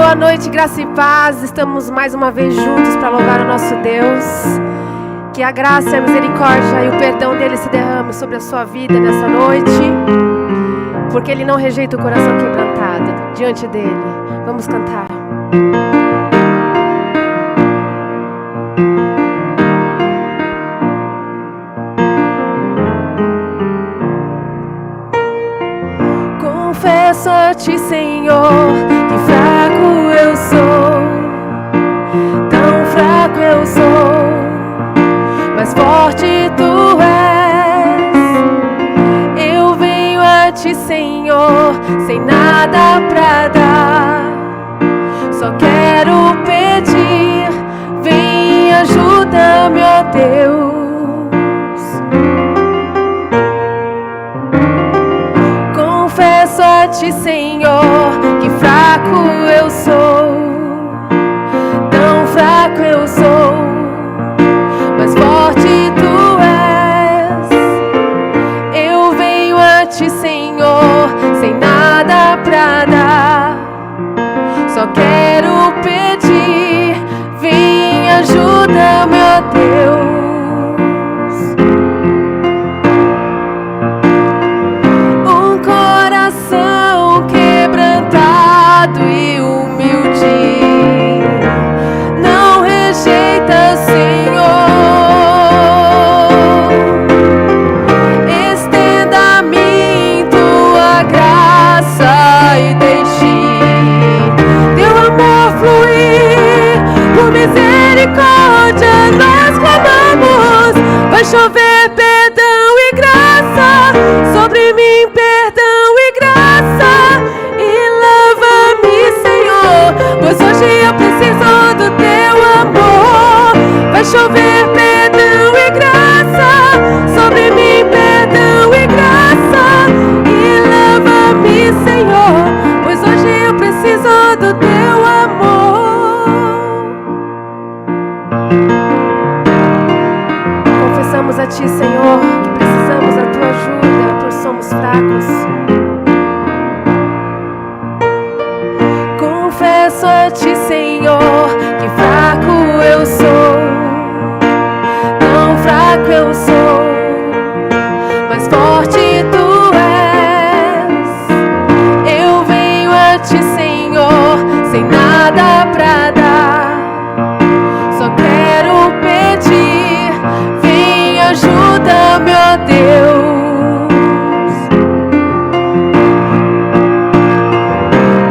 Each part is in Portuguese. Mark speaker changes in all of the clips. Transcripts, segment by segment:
Speaker 1: Boa noite, graça e paz. Estamos mais uma vez juntos para louvar o nosso Deus. Que a graça, a misericórdia e o perdão dele se derrame sobre a sua vida nessa noite, porque ele não rejeita o coração quebrantado diante dele. Vamos cantar. Confesso a ti, Senhor, que fraco eu sou, tão fraco eu sou, mas forte tu és. Eu venho a ti, Senhor, sem nada pra dar, só quero pedir, vem, ajuda-me, ó Deus. Confesso a ti, Senhor, que fraco eu sou, tão fraco eu sou, mas forte tu és. Eu venho a ti, Senhor, sem nada pra dar, só quero pedir, vem, ajuda-me, ó Deus. Um coração quebrantado e humilde não rejeita, Senhor. Estenda a mim tua graça e deixe teu amor fluir. Por misericórdia nós clamamos, vai chover perdão e graça sobre mim, perdão e graça, e lava-me, Senhor, pois hoje eu preciso do teu amor. Vai chover perdão e graça sobre mim, perdão e graça, e lava-me, Senhor, pois hoje eu preciso do teu amor. Confessamos a ti, Senhor, que precisamos da tua ajuda, pois somos fracos. Confesso a ti, Senhor, que fraco eu sou, tão fraco eu sou, mas forte tu és. Eu venho a ti, Senhor, sem nada pra dar, só quero pedir, vem, ajuda-me, ó Deus.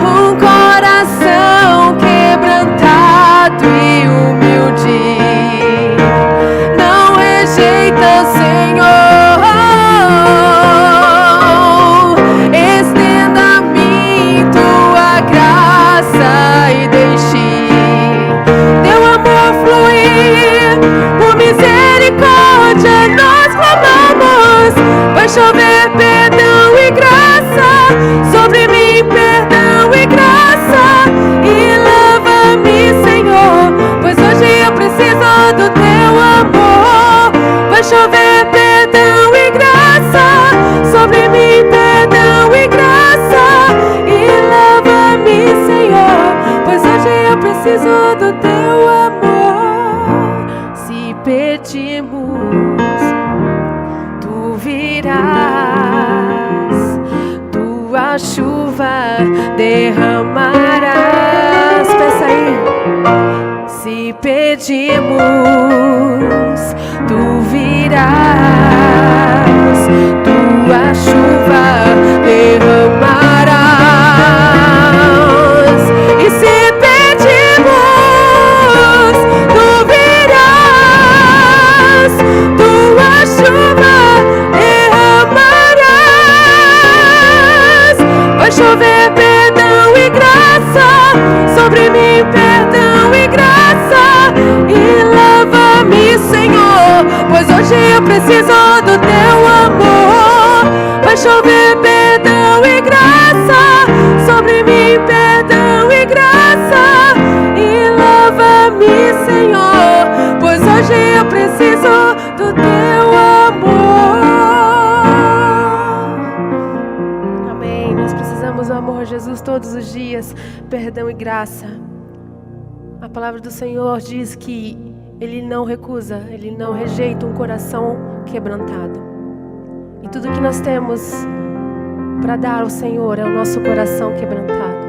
Speaker 1: Um coração quebrantado e humilde não rejeita, Senhor. Estenda a mim tua graça e deixe teu amor fluir. Por misericórdia nós clamamos, vai chover perdão e graça sobre mim, perdão e graça, e lava-me, Senhor, pois hoje eu preciso do teu amor. Vai chover perdão e graça sobre mim, perdão e graça, e lava-me, Senhor, pois hoje eu preciso do teu amor. Se pedimos, tu virás, tua chuva derramarás. Peça aí. Se pedimos, tu virás, tua chuva derramarás. E se pedimos, tu virás, tua chuva derramarás. Vai chover perdão e graça sobre mim, perdão e graça, e lava-me, Senhor, pois hoje eu preciso do teu amor. Vai chover perdão e graça sobre mim, perdão e graça, e lava-me, Senhor, pois hoje eu preciso do teu amor. Amém. Nós precisamos do amor, Jesus, todos os dias. perdão e graça. A palavra do Senhor diz que Ele não recusa, Ele não rejeita um coração quebrantado. E tudo que nós temos para dar ao Senhor é o nosso coração quebrantado.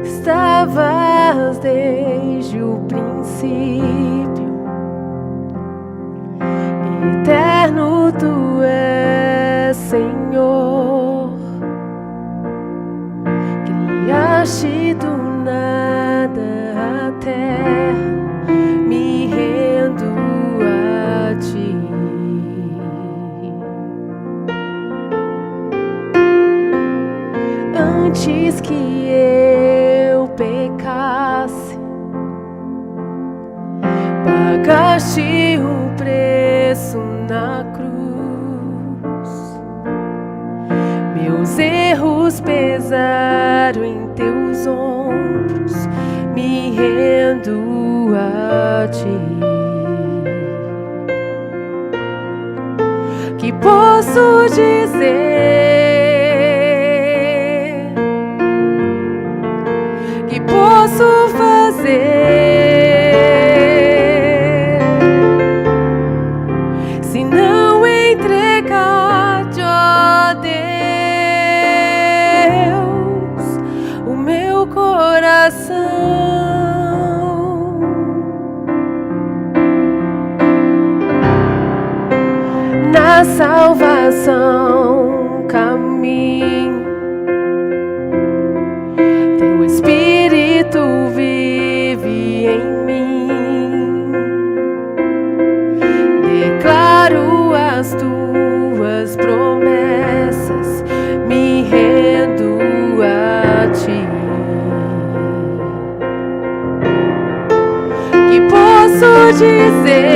Speaker 1: Estavas desde o princípio, eterno tu és, Senhor. Criaste do nada a terra, me rendo a ti. Antes que eu pecasse, pagaste o preço na cruz. Meus erros pesaram em teus ombros, me rendo a ti. Que posso dizer? Que posso fazer se não entregar-te, ó Deus, o meu coração? Na salvação caminho, teu Espírito vive em mim. Declaro as tuas promessas, me rendo a ti. Que posso dizer?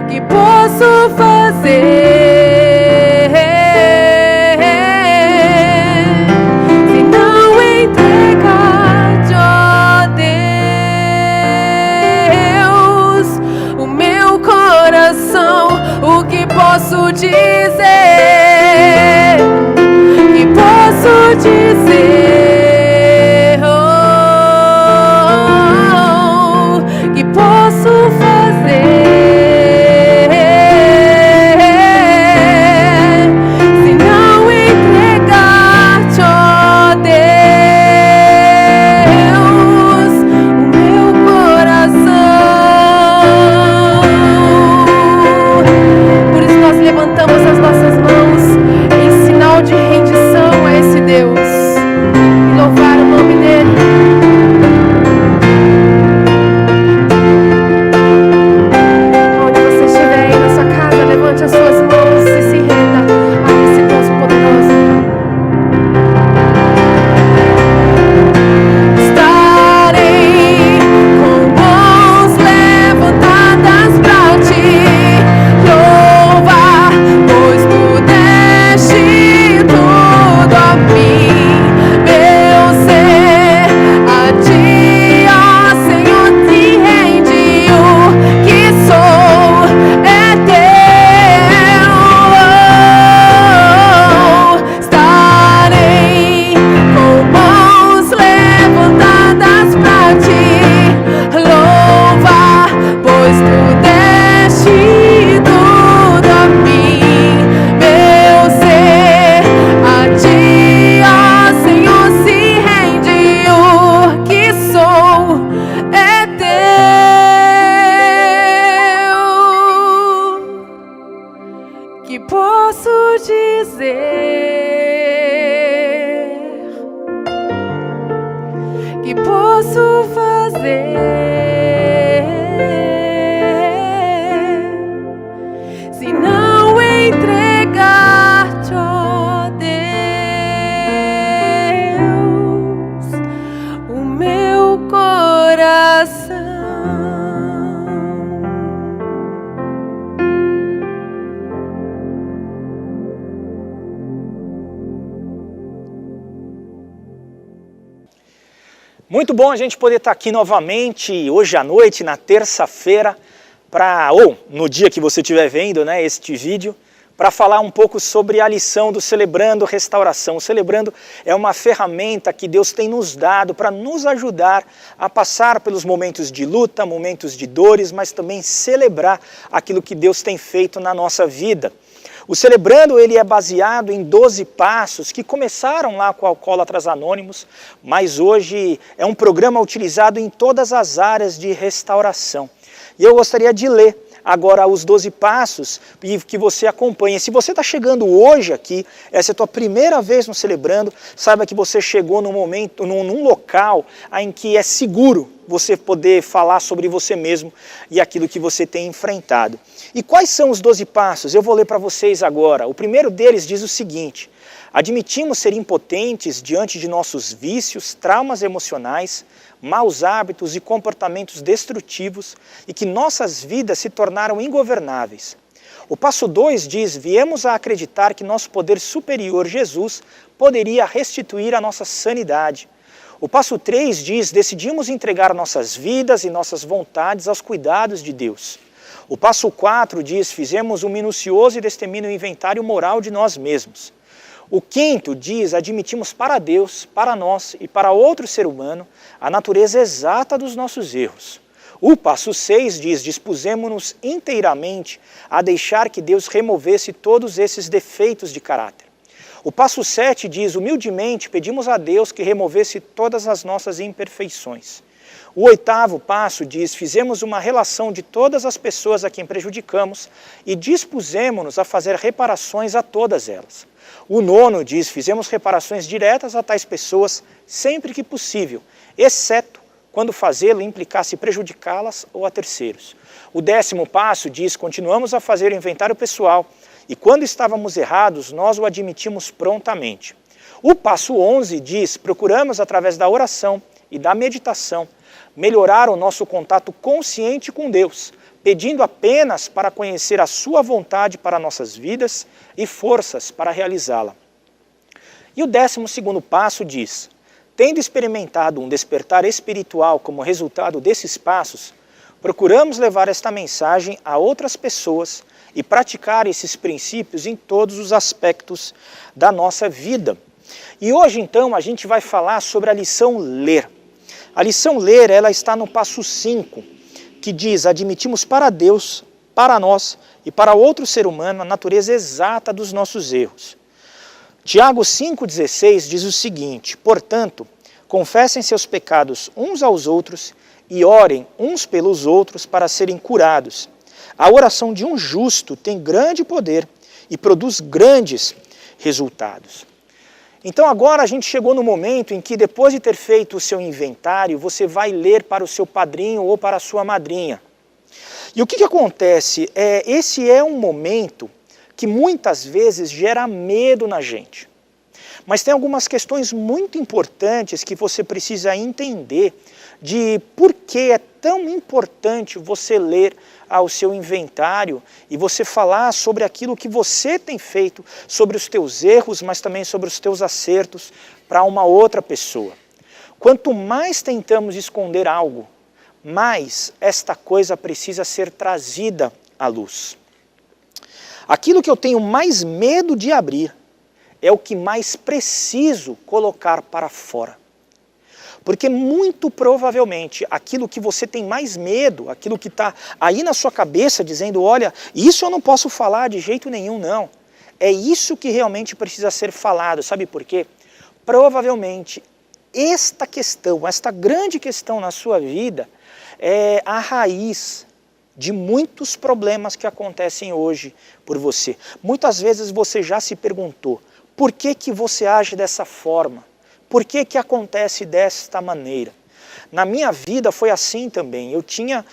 Speaker 1: Que posso fazer? O que posso dizer? Que posso dizer? Oh, que posso fazer se não entregar-te, ó Deus, o meu coração? Por isso nós levantamos as nossas mãos em sinal de rendição a esse Deus e louvar o nome dele. Onde você estiver aí na sua casa, levante as suas mãos e se renda a esse Deus poderoso. Estarei com mãos levantadas pra ti, louvar, pois tu deste tudo a mim. Meu ser a ti, ó Senhor, te rende. O que sou é teu. Estarei com mãos levantadas pra ti, louvar, pois tu deste tudo a mim. Meu ser a ti, ó Senhor, se rende. O que sou é teu. Que posso dizer? Que posso fazer se não entregar-te, ó Deus, o meu coração?
Speaker 2: Muito bom a gente poder estar aqui novamente, hoje à noite, na terça-feira, ou no dia que você estiver vendo, né, este vídeo, para falar um pouco sobre a lição do Celebrando Restauração. O Celebrando é uma ferramenta que Deus tem nos dado para nos ajudar a passar pelos momentos de luta, momentos de dores, mas também celebrar aquilo que Deus tem feito na nossa vida. O Celebrando ele é baseado em 12 passos que começaram lá com Alcoólatras Anônimos, mas hoje é um programa utilizado em todas as áreas de restauração. E eu gostaria de ler agora os 12 passos e que você acompanhe. Se você está chegando hoje aqui, essa é a tua primeira vez no Celebrando, saiba que você chegou num momento, num local em que é seguro você poder falar sobre você mesmo e aquilo que você tem enfrentado. E quais são os 12 passos? Eu vou ler para vocês agora. O primeiro deles diz o seguinte: admitimos ser impotentes diante de nossos vícios, traumas emocionais, maus hábitos e comportamentos destrutivos e que nossas vidas se tornaram ingovernáveis. O passo 2 diz: viemos a acreditar que nosso poder superior, Jesus, poderia restituir a nossa sanidade. O passo 3 diz: decidimos entregar nossas vidas e nossas vontades aos cuidados de Deus. O passo 4 diz: fizemos um minucioso e destemido inventário moral de nós mesmos. O quinto diz: admitimos para Deus, para nós e para outro ser humano a natureza exata dos nossos erros. O passo 6 diz: dispusemos-nos inteiramente a deixar que Deus removesse todos esses defeitos de caráter. O passo 7 diz: humildemente pedimos a Deus que removesse todas as nossas imperfeições. O oitavo passo diz: fizemos uma relação de todas as pessoas a quem prejudicamos e dispusemos-nos a fazer reparações a todas elas. O nono diz: fizemos reparações diretas a tais pessoas sempre que possível, exceto quando fazê-lo implicasse prejudicá-las ou a terceiros. O 10º passo diz: continuamos a fazer o inventário pessoal e quando estávamos errados, nós o admitimos prontamente. O passo 11 diz: procuramos através da oração e da meditação melhorar o nosso contato consciente com Deus, pedindo apenas para conhecer a sua vontade para nossas vidas e forças para realizá-la. E o 12º passo diz: tendo experimentado um despertar espiritual como resultado desses passos, procuramos levar esta mensagem a outras pessoas e praticar esses princípios em todos os aspectos da nossa vida. E hoje então a gente vai falar sobre a lição ler. A lição ler, ela está no passo 5, que diz: admitimos para Deus, para nós e para outro ser humano a natureza exata dos nossos erros. Tiago 5,16 diz o seguinte: portanto, confessem seus pecados uns aos outros e orem uns pelos outros para serem curados. A oração de um justo tem grande poder e produz grandes resultados. Então agora a gente chegou no momento em que, depois de ter feito o seu inventário, você vai ler para o seu padrinho ou para a sua madrinha. E o que acontece? Esse é um momento que muitas vezes gera medo na gente. Mas tem algumas questões muito importantes que você precisa entender de por que é tão importante você ler ao seu inventário e você falar sobre aquilo que você tem feito, sobre os teus erros, mas também sobre os teus acertos para uma outra pessoa. Quanto mais tentamos esconder algo, mais esta coisa precisa ser trazida à luz. Aquilo que eu tenho mais medo de abrir é o que mais preciso colocar para fora. Porque muito provavelmente aquilo que você tem mais medo, aquilo que está aí na sua cabeça dizendo: olha, isso eu não posso falar de jeito nenhum, não. É isso que realmente precisa ser falado. Sabe por quê? Provavelmente esta questão, esta grande questão na sua vida é a raiz de muitos problemas que acontecem hoje por você. Muitas vezes você já se perguntou: por que você age dessa forma? Por que acontece desta maneira? Na minha vida foi assim também. Eu tinha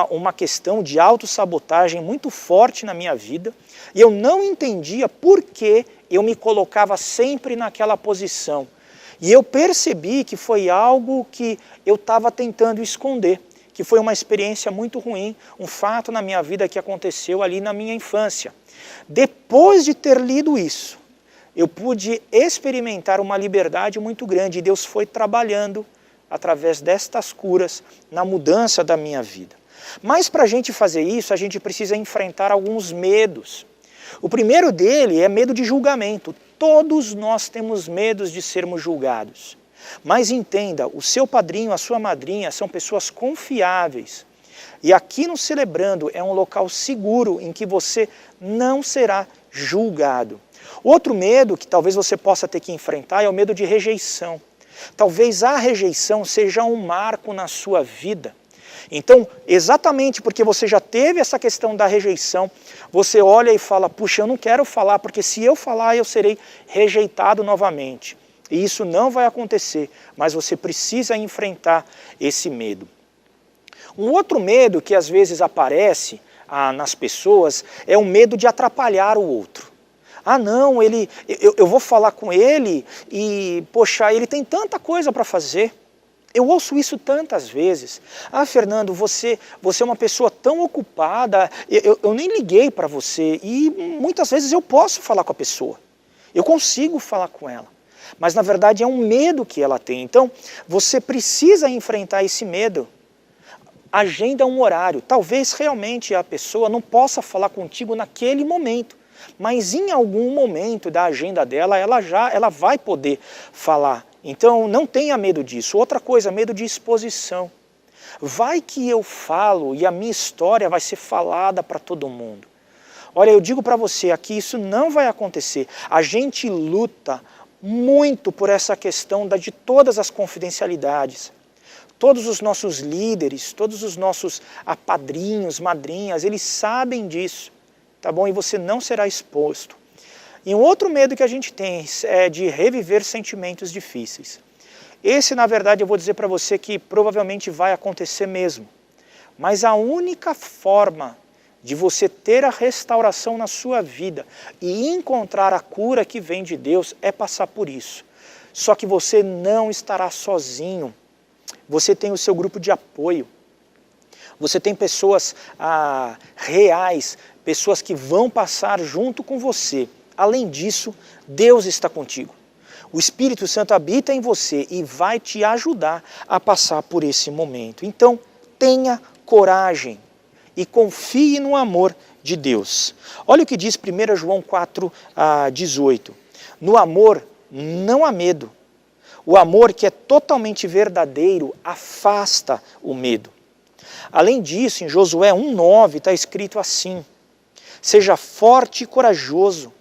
Speaker 2: uma questão de autossabotagem muito forte na minha vida e eu não entendia por que eu me colocava sempre naquela posição. E eu percebi que foi algo que eu estava tentando esconder, que foi uma experiência muito ruim, um fato na minha vida que aconteceu ali na minha infância. Depois de ter lido isso, eu pude experimentar uma liberdade muito grande e Deus foi trabalhando através destas curas na mudança da minha vida. Mas para a gente fazer isso, a gente precisa enfrentar alguns medos. O primeiro dele é medo de julgamento. Todos nós temos medos de sermos julgados. Mas entenda, o seu padrinho, a sua madrinha são pessoas confiáveis. E aqui no Celebrando é um local seguro em que você não será julgado. Outro medo que talvez você possa ter que enfrentar é o medo de rejeição. Talvez a rejeição seja um marco na sua vida. Então, exatamente porque você já teve essa questão da rejeição, você olha e fala, puxa, eu não quero falar, porque se eu falar eu serei rejeitado novamente. E isso não vai acontecer, mas você precisa enfrentar esse medo. Um outro medo que às vezes aparece nas pessoas é o medo de atrapalhar o outro. Ah não, eu vou falar com ele e, poxa, ele tem tanta coisa para fazer. Eu ouço isso tantas vezes. Ah, Fernando, você é uma pessoa tão ocupada, eu nem liguei para você. E muitas vezes eu posso falar com a pessoa. Eu consigo falar com ela. Mas na verdade é um medo que ela tem. Então, você precisa enfrentar esse medo. Agenda um horário. Talvez realmente a pessoa não possa falar contigo naquele momento. Mas em algum momento da agenda dela, ela vai poder falar. Então não tenha medo disso. Outra coisa, medo de exposição. Vai que eu falo e a minha história vai ser falada para todo mundo. Olha, eu digo para você aqui, isso não vai acontecer. A gente luta muito por essa questão de todas as confidencialidades. Todos os nossos líderes, todos os nossos padrinhos, madrinhas, eles sabem disso, tá bom? E você não será exposto. E um outro medo que a gente tem é de reviver sentimentos difíceis. Esse, na verdade, eu vou dizer para você que provavelmente vai acontecer mesmo. Mas a única forma de você ter a restauração na sua vida e encontrar a cura que vem de Deus é passar por isso. Só que você não estará sozinho. Você tem o seu grupo de apoio. Você tem pessoas reais, pessoas que vão passar junto com você. Além disso, Deus está contigo. O Espírito Santo habita em você e vai te ajudar a passar por esse momento. Então, tenha coragem e confie no amor de Deus. Olha o que diz 1 João 4:18. No amor não há medo. O amor que é totalmente verdadeiro afasta o medo. Além disso, em Josué 1:9 está escrito assim: seja forte e corajoso,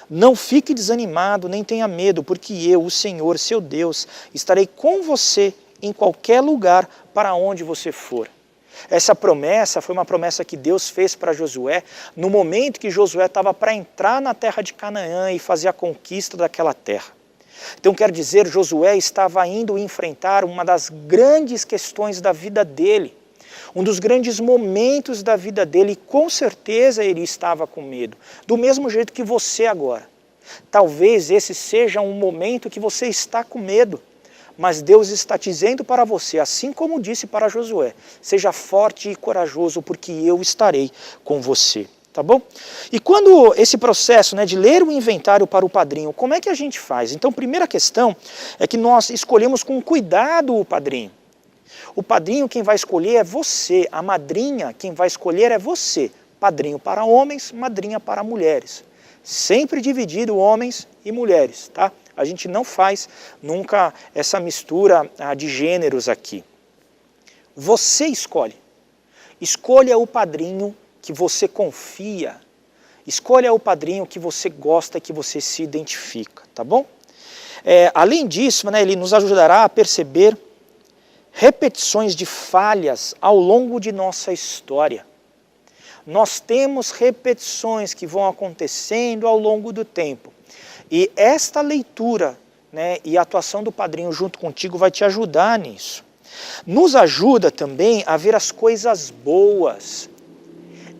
Speaker 2: não fique desanimado, nem tenha medo, porque eu, o Senhor, seu Deus, estarei com você em qualquer lugar para onde você for. Essa promessa foi uma promessa que Deus fez para Josué no momento que Josué estava para entrar na terra de Canaã e fazer a conquista daquela terra. Então quer dizer, Josué estava indo enfrentar uma das grandes questões da vida dele, um dos grandes momentos da vida dele, e com certeza ele estava com medo, do mesmo jeito que você agora. Talvez esse seja um momento que você está com medo, mas Deus está dizendo para você, assim como disse para Josué, seja forte e corajoso, porque eu estarei com você. Tá bom? E quando esse processo de ler o inventário para o padrinho, como é que a gente faz? Então, primeira questão é que nós escolhemos com cuidado o padrinho. O padrinho quem vai escolher é você, a madrinha quem vai escolher é você. Padrinho para homens, madrinha para mulheres. Sempre dividido homens e mulheres, tá? A gente não faz nunca essa mistura de gêneros aqui. Você escolhe. Escolha o padrinho que você confia. Escolha o padrinho que você gosta, que você se identifica, tá bom? Além disso, ele nos ajudará a perceber repetições de falhas ao longo de nossa história. Nós temos repetições que vão acontecendo ao longo do tempo. E esta leitura e a atuação do padrinho junto contigo vai te ajudar nisso. Nos ajuda também a ver as coisas boas.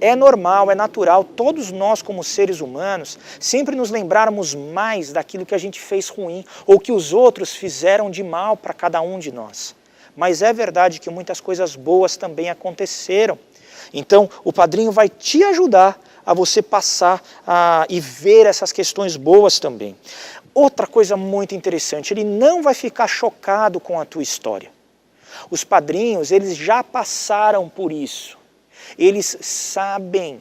Speaker 2: É normal, é natural, todos nós como seres humanos, sempre nos lembrarmos mais daquilo que a gente fez ruim ou que os outros fizeram de mal para cada um de nós. Mas é verdade que muitas coisas boas também aconteceram. Então, o padrinho vai te ajudar a você passar e ver essas questões boas também. Outra coisa muito interessante, ele não vai ficar chocado com a tua história. Os padrinhos, eles já passaram por isso. Eles sabem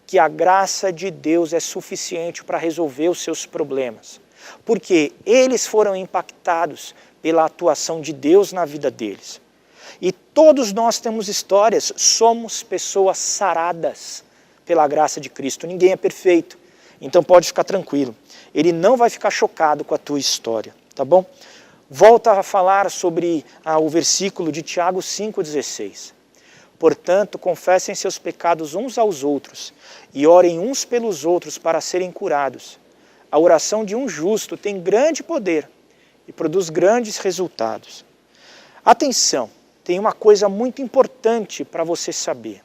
Speaker 2: que a graça de Deus é suficiente para resolver os seus problemas. Porque eles foram impactados pela atuação de Deus na vida deles. E todos nós temos histórias, somos pessoas saradas pela graça de Cristo. Ninguém é perfeito, então pode ficar tranquilo. Ele não vai ficar chocado com a tua história, tá bom? Volta a falar sobre o versículo de Tiago 5,16. Portanto, confessem seus pecados uns aos outros e orem uns pelos outros para serem curados. A oração de um justo tem grande poder e produz grandes resultados. Atenção, tem uma coisa muito importante para você saber.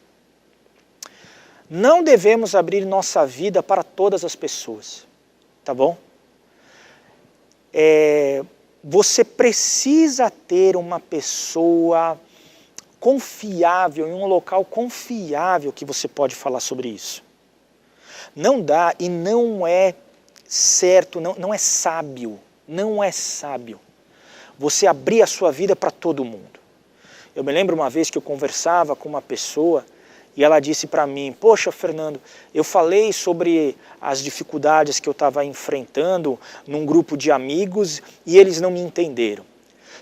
Speaker 2: Não devemos abrir nossa vida para todas as pessoas, tá bom? Você precisa ter uma pessoa confiável, em um local confiável que você pode falar sobre isso. Não dá e não é certo, não é sábio, não é sábio você abrir a sua vida para todo mundo. Eu me lembro uma vez que eu conversava com uma pessoa e ela disse para mim, poxa Fernando, eu falei sobre as dificuldades que eu estava enfrentando num grupo de amigos e eles não me entenderam.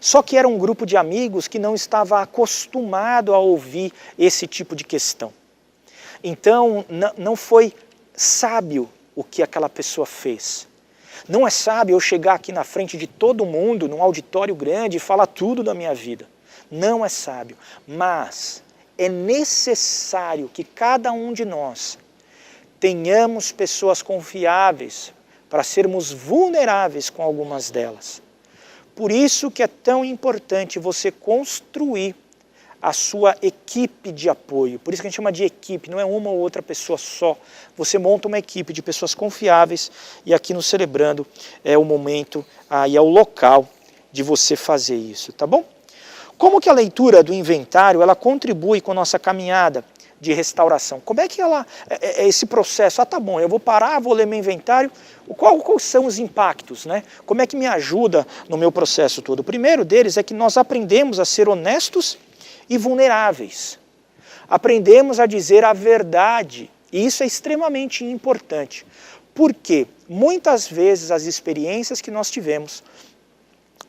Speaker 2: Só que era um grupo de amigos que não estava acostumado a ouvir esse tipo de questão. Então, não foi sábio o que aquela pessoa fez. Não é sábio eu chegar aqui na frente de todo mundo, num auditório grande, e falar tudo da minha vida. Não é sábio, mas é necessário que cada um de nós tenhamos pessoas confiáveis para sermos vulneráveis com algumas delas. Por isso que é tão importante você construir a sua equipe de apoio. Por isso que a gente chama de equipe, não é uma ou outra pessoa só. Você monta uma equipe de pessoas confiáveis e aqui no Celebrando é o momento e é o local de você fazer isso, tá bom? Como que a leitura do inventário, ela contribui com a nossa caminhada de restauração? Como é que esse processo, tá bom, eu vou parar, vou ler meu inventário, quais são os impactos, né? Como é que me ajuda no meu processo todo? O primeiro deles é que nós aprendemos a ser honestos e vulneráveis. Aprendemos a dizer a verdade, e isso é extremamente importante, porque muitas vezes as experiências que nós tivemos,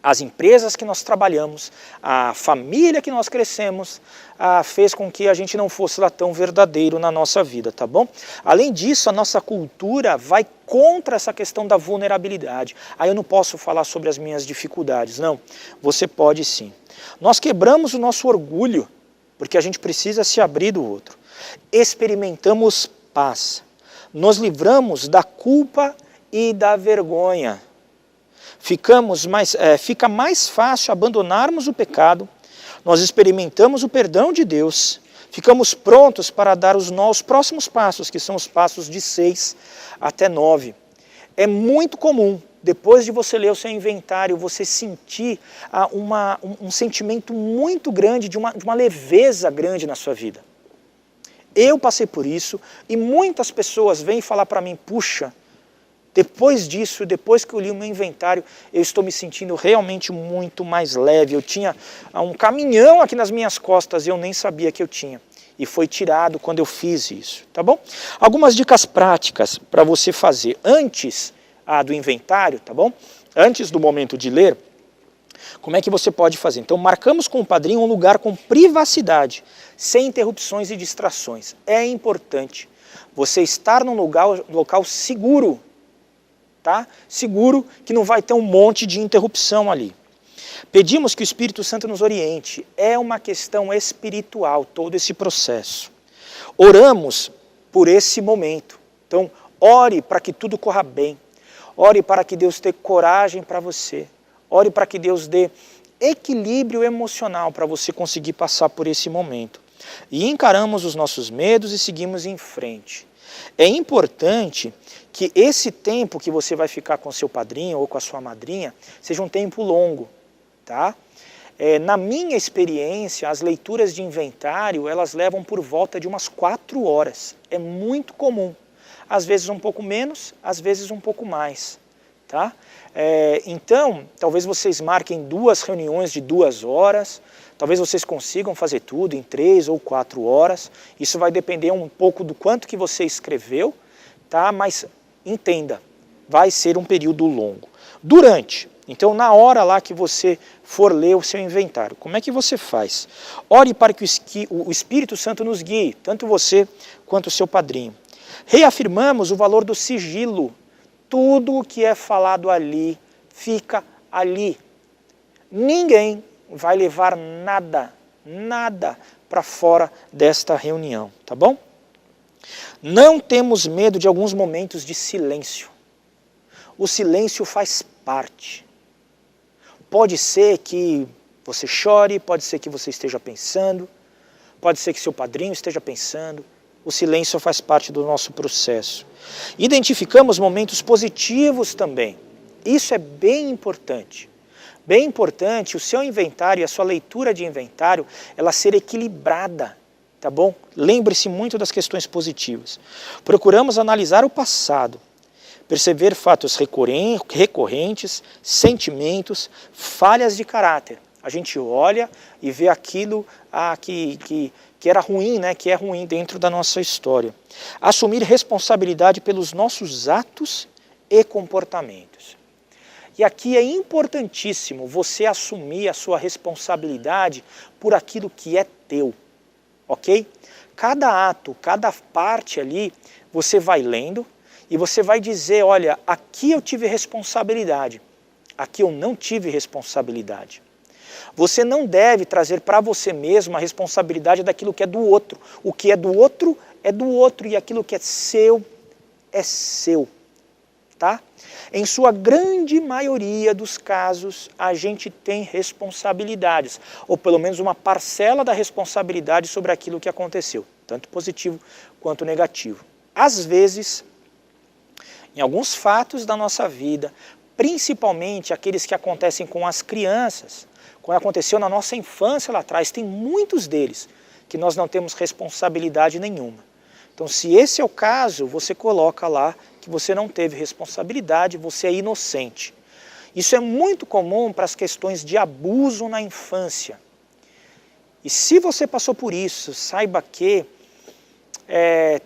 Speaker 2: as empresas que nós trabalhamos, a família que nós crescemos, fez com que a gente não fosse lá tão verdadeiro na nossa vida, tá bom? Além disso, a nossa cultura vai contra essa questão da vulnerabilidade. Aí eu não posso falar sobre as minhas dificuldades, não. Você pode sim. Nós quebramos o nosso orgulho, porque a gente precisa se abrir do outro. Experimentamos paz. Nos livramos da culpa e da vergonha. Fica mais fácil abandonarmos o pecado, nós experimentamos o perdão de Deus, ficamos prontos para dar os nossos próximos passos, que são os passos de 6 até 9. É muito comum, depois de você ler o seu inventário, você sentir um sentimento muito grande, de uma leveza grande na sua vida. Eu passei por isso e muitas pessoas vêm falar para mim, puxa, depois disso, depois que eu li o meu inventário, eu estou me sentindo realmente muito mais leve. Eu tinha um caminhão aqui nas minhas costas e eu nem sabia que eu tinha. E foi tirado quando eu fiz isso, tá bom? Algumas dicas práticas para você fazer antes do inventário, tá bom? Antes do momento de ler, como é que você pode fazer? Então, marcamos com o padrinho um lugar com privacidade, sem interrupções e distrações. É importante você estar num local seguro, tá? Seguro, que não vai ter um monte de interrupção ali. Pedimos que o Espírito Santo nos oriente. É uma questão espiritual, todo esse processo. Oramos por esse momento. Então, ore para que tudo corra bem. Ore para que Deus dê coragem para você. Ore para que Deus dê equilíbrio emocional para você conseguir passar por esse momento. E encaramos os nossos medos e seguimos em frente. É importante que esse tempo que você vai ficar com seu padrinho ou com a sua madrinha seja um tempo longo, tá? Na minha experiência, as leituras de inventário, elas levam por volta de umas 4 horas. É muito comum. Às vezes um pouco menos, às vezes um pouco mais, tá? Então, talvez vocês marquem 2 reuniões de 2 horas, Talvez vocês consigam fazer tudo em 3 ou 4 horas. Isso vai depender um pouco do quanto que você escreveu, tá? Mas entenda, vai ser um período longo. Então na hora lá que você for ler o seu inventário, como é que você faz? Ore para que o Espírito Santo nos guie, tanto você quanto o seu padrinho. Reafirmamos o valor do sigilo. Tudo o que é falado ali, fica ali. Ninguém vai levar nada para fora desta reunião, tá bom? Não temos medo de alguns momentos de silêncio. O silêncio faz parte. Pode ser que você chore, pode ser que você esteja pensando, pode ser que seu padrinho esteja pensando. O silêncio faz parte do nosso processo. Identificamos momentos positivos também. Isso é bem importante. Bem importante o seu inventário e a sua leitura de inventário, ela ser equilibrada, tá bom? Lembre-se muito das questões positivas. Procuramos analisar o passado, perceber fatos recorrentes, sentimentos, falhas de caráter. A gente olha e vê aquilo que era ruim, né? Que é ruim dentro da nossa história. Assumir responsabilidade pelos nossos atos e comportamentos. E aqui é importantíssimo você assumir a sua responsabilidade por aquilo que é teu, ok? Cada ato, cada parte ali, você vai lendo e você vai dizer, olha, aqui eu tive responsabilidade, aqui eu não tive responsabilidade. Você não deve trazer para você mesmo a responsabilidade daquilo que é do outro. O que é do outro e aquilo que é seu, tá? Em sua grande maioria dos casos, a gente tem responsabilidades, ou pelo menos uma parcela da responsabilidade sobre aquilo que aconteceu, tanto positivo quanto negativo. Às vezes, em alguns fatos da nossa vida, principalmente aqueles que acontecem com as crianças, quando aconteceu na nossa infância lá atrás, tem muitos deles que nós não temos responsabilidade nenhuma. Então, se esse é o caso, você coloca lá que você não teve responsabilidade, você é inocente. Isso é muito comum para as questões de abuso na infância. E se você passou por isso, saiba que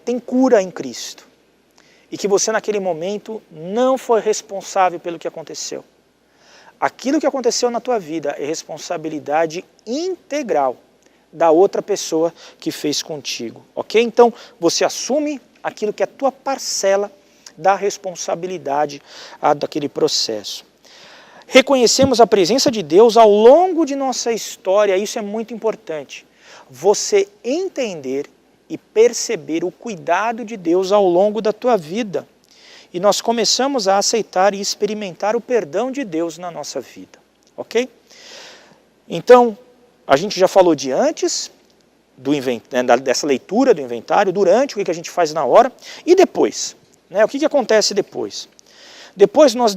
Speaker 2: tem cura em Cristo. E que você naquele momento não foi responsável pelo que aconteceu. Aquilo que aconteceu na tua vida é responsabilidade integral da outra pessoa que fez contigo, ok? Então, você assume aquilo que é a tua parcela da responsabilidade daquele processo. Reconhecemos a presença de Deus ao longo de nossa história, isso é muito importante. Você entender e perceber o cuidado de Deus ao longo da tua vida. E nós começamos a aceitar e experimentar o perdão de Deus na nossa vida, ok? Então, a gente já falou de antes, dessa leitura do inventário, durante, o que a gente faz na hora, e depois. Né, o que acontece depois? Depois nós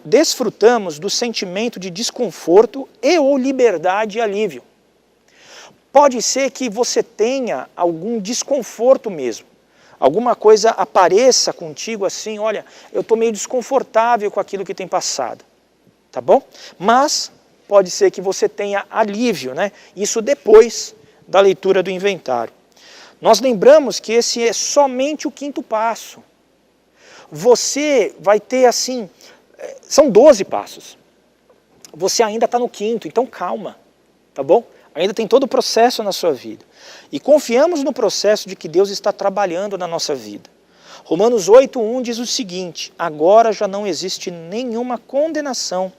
Speaker 2: desfrutamos do sentimento de desconforto ou liberdade e alívio. Pode ser que você tenha algum desconforto mesmo. Alguma coisa apareça contigo assim, olha, eu estou meio desconfortável com aquilo que tem passado. Tá bom? Mas pode ser que você tenha alívio, né? Isso depois da leitura do inventário. Nós lembramos que esse é somente o 5º passo. Você vai ter assim, são 12 passos. Você ainda está no 5º, então calma, tá bom? Ainda tem todo o processo na sua vida. E confiamos no processo de que Deus está trabalhando na nossa vida. Romanos 8:1 diz o seguinte: agora já não existe nenhuma condenação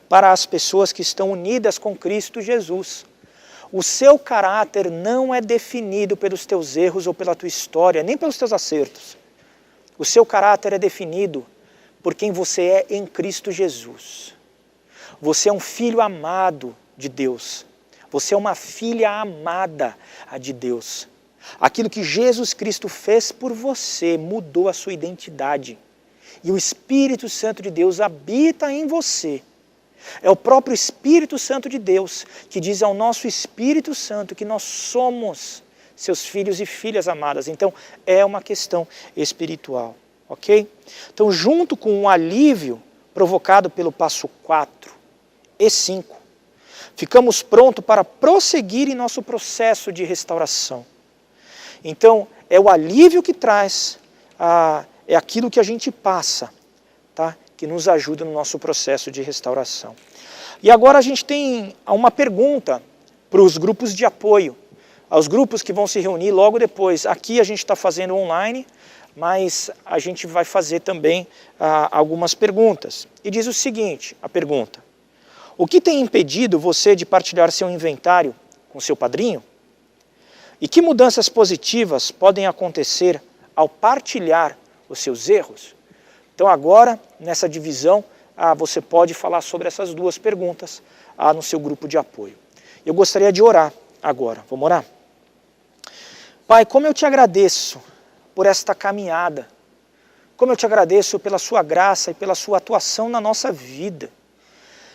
Speaker 2: para as pessoas que estão unidas com Cristo Jesus. O seu caráter não é definido pelos teus erros ou pela tua história, nem pelos teus acertos. O seu caráter é definido por quem você é em Cristo Jesus. Você é um filho amado de Deus. Você é uma filha amada de Deus. Aquilo que Jesus Cristo fez por você mudou a sua identidade. E o Espírito Santo de Deus habita em você. É o próprio Espírito Santo de Deus que diz ao nosso Espírito Santo que nós somos seus filhos e filhas amadas. Então, é uma questão espiritual, ok? Então, junto com o alívio provocado pelo passo 4 e 5, ficamos prontos para prosseguir em nosso processo de restauração. Então, é o alívio que traz, é aquilo que a gente passa, tá? Que nos ajuda no nosso processo de restauração. E agora a gente tem uma pergunta para os grupos de apoio, aos grupos que vão se reunir logo depois. Aqui a gente está fazendo online, mas a gente vai fazer também algumas perguntas. E diz o seguinte, a pergunta: o que tem impedido você de partilhar seu inventário com seu padrinho? E que mudanças positivas podem acontecer ao partilhar os seus erros? Então agora, nessa divisão, você pode falar sobre essas duas perguntas no seu grupo de apoio. Eu gostaria de orar agora. Vamos orar? Pai, como eu te agradeço por esta caminhada. Como eu te agradeço pela sua graça e pela sua atuação na nossa vida.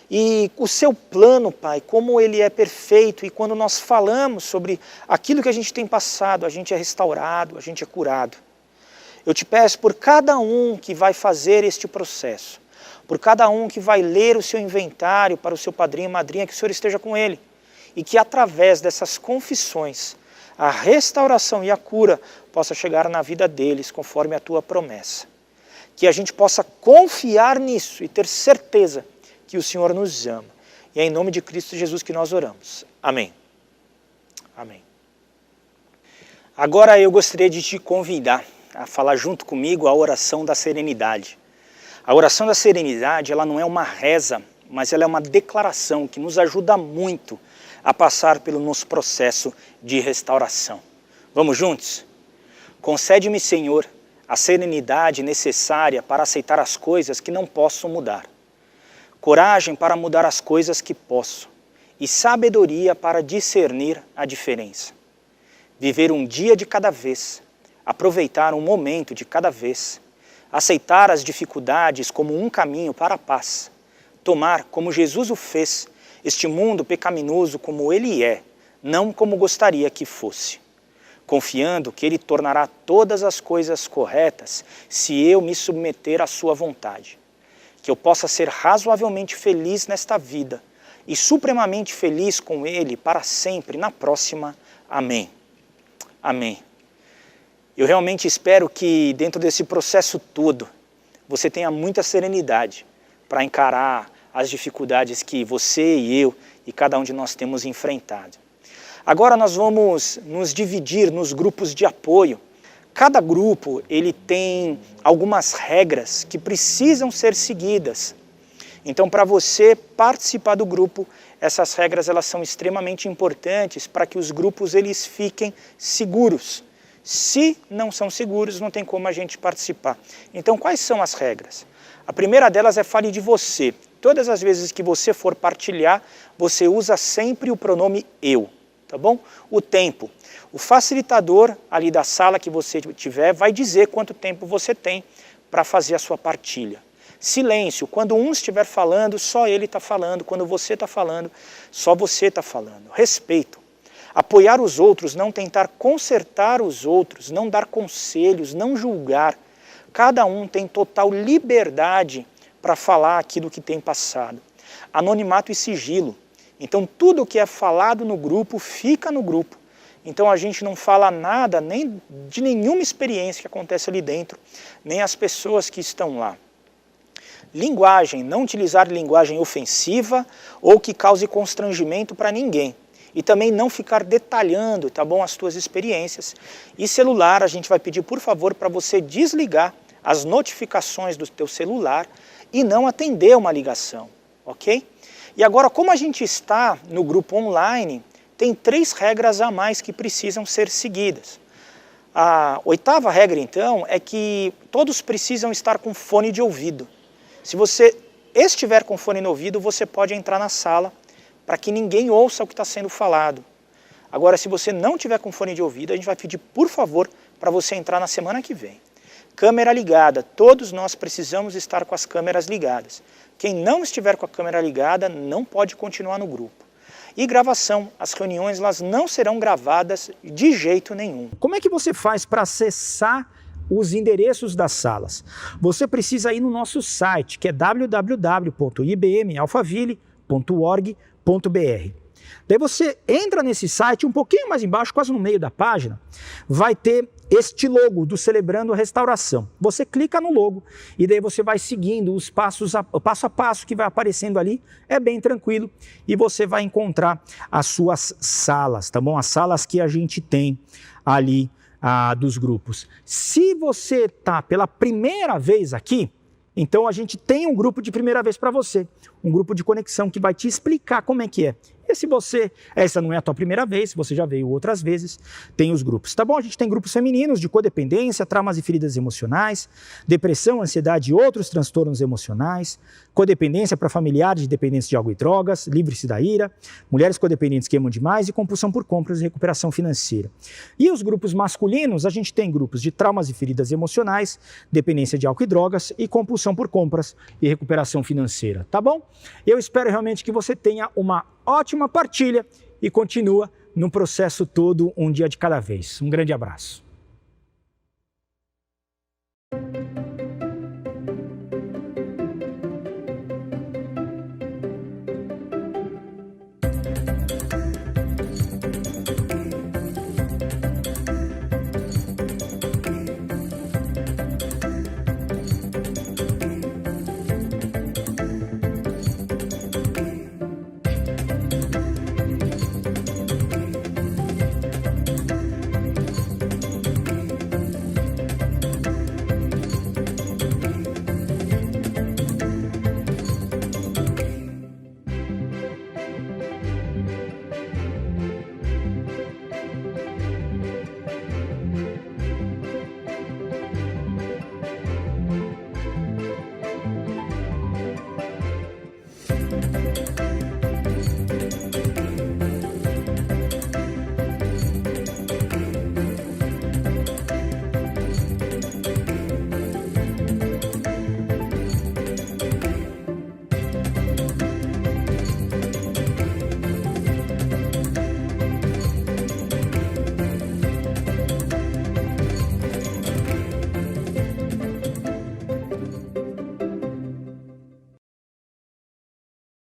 Speaker 2: E o seu plano, Pai, como ele é perfeito, e quando nós falamos sobre aquilo que a gente tem passado, a gente é restaurado, a gente é curado. Eu te peço por cada um que vai fazer este processo, por cada um que vai ler o seu inventário para o seu padrinho e madrinha, que o Senhor esteja com ele, e que através dessas confissões, a restauração e a cura possa chegar na vida deles, conforme a tua promessa. Que a gente possa confiar nisso e ter certeza que o Senhor nos ama. E é em nome de Cristo Jesus que nós oramos. Amém. Amém. Agora eu gostaria de te convidar a falar junto comigo a oração da serenidade. A oração da serenidade, ela não é uma reza, mas ela é uma declaração que nos ajuda muito a passar pelo nosso processo de restauração. Vamos juntos? Concede-me, Senhor, a serenidade necessária para aceitar as coisas que não posso mudar. Coragem para mudar as coisas que posso e sabedoria para discernir a diferença. Viver um dia de cada vez, aproveitar um momento de cada vez, aceitar as dificuldades como um caminho para a paz, tomar, como Jesus o fez, este mundo pecaminoso como ele é, não como gostaria que fosse, confiando que ele tornará todas as coisas corretas se eu me submeter à sua vontade. Que eu possa ser razoavelmente feliz nesta vida e supremamente feliz com ele para sempre na próxima. Amém. Amém. Eu realmente espero que dentro desse processo todo você tenha muita serenidade para encarar as dificuldades que você e eu e cada um de nós temos enfrentado. Agora nós vamos nos dividir nos grupos de apoio. Cada grupo ele tem algumas regras que precisam ser seguidas. Então, para você participar do grupo, essas regras elas são extremamente importantes para que os grupos eles fiquem seguros. Se não são seguros, não tem como a gente participar. Então, quais são as regras? A primeira delas é fale de você. Todas as vezes que você for partilhar, você usa sempre o pronome eu, tá bom? O tempo. O facilitador ali da sala que você tiver vai dizer quanto tempo você tem para fazer a sua partilha. Silêncio. Quando um estiver falando, só ele está falando. Quando você está falando, só você está falando. Respeito. Apoiar os outros, não tentar consertar os outros, não dar conselhos, não julgar. Cada um tem total liberdade para falar aquilo que tem passado. Anonimato e sigilo. Então tudo que é falado no grupo, fica no grupo. Então a gente não fala nada nem de nenhuma experiência que acontece ali dentro, nem as pessoas que estão lá. Linguagem, não utilizar linguagem ofensiva ou que cause constrangimento para ninguém. E também não ficar detalhando, tá bom, as tuas experiências. E celular, a gente vai pedir, por favor, para você desligar as notificações do teu celular e não atender uma ligação, ok? E agora, como a gente está no grupo online, tem 3 regras a mais que precisam ser seguidas. A 8ª regra, então, é que todos precisam estar com fone de ouvido. Se você estiver com fone no ouvido, você pode entrar na sala para que ninguém ouça o que está sendo falado. Agora, se você não tiver com fone de ouvido, a gente vai pedir, por favor, para você entrar na semana que vem. Câmera ligada. Todos nós precisamos estar com as câmeras ligadas. Quem não estiver com a câmera ligada não pode continuar no grupo. E gravação. As reuniões elas não serão gravadas de jeito nenhum. Como é que você faz para acessar os endereços das salas? Você precisa ir no nosso site, que é www.ibmalphaville.org.br. Daí você entra nesse site, um pouquinho mais embaixo, quase no meio da página, vai ter este logo do Celebrando Restauração. Você clica no logo e daí você vai seguindo os passo a passo que vai aparecendo ali. É bem tranquilo e você vai encontrar as suas salas, tá bom? As salas que a gente tem ali dos grupos. Se você está pela primeira vez aqui, então a gente tem um grupo de primeira vez para você, um grupo de conexão que vai te explicar como é que é. E se essa não é a tua primeira vez, se você já veio outras vezes, tem os grupos, tá bom? A gente tem grupos femininos de codependência, traumas e feridas emocionais, depressão, ansiedade e outros transtornos emocionais, codependência para familiares de dependentes de álcool e drogas, livre-se da ira, mulheres codependentes que amam demais e compulsão por compras e recuperação financeira. E os grupos masculinos, a gente tem grupos de traumas e feridas emocionais, dependência de álcool e drogas e compulsão por compras e recuperação financeira, tá bom? Eu espero realmente que você tenha uma ótima partilha e continua no processo todo, um dia de cada vez. Um grande abraço.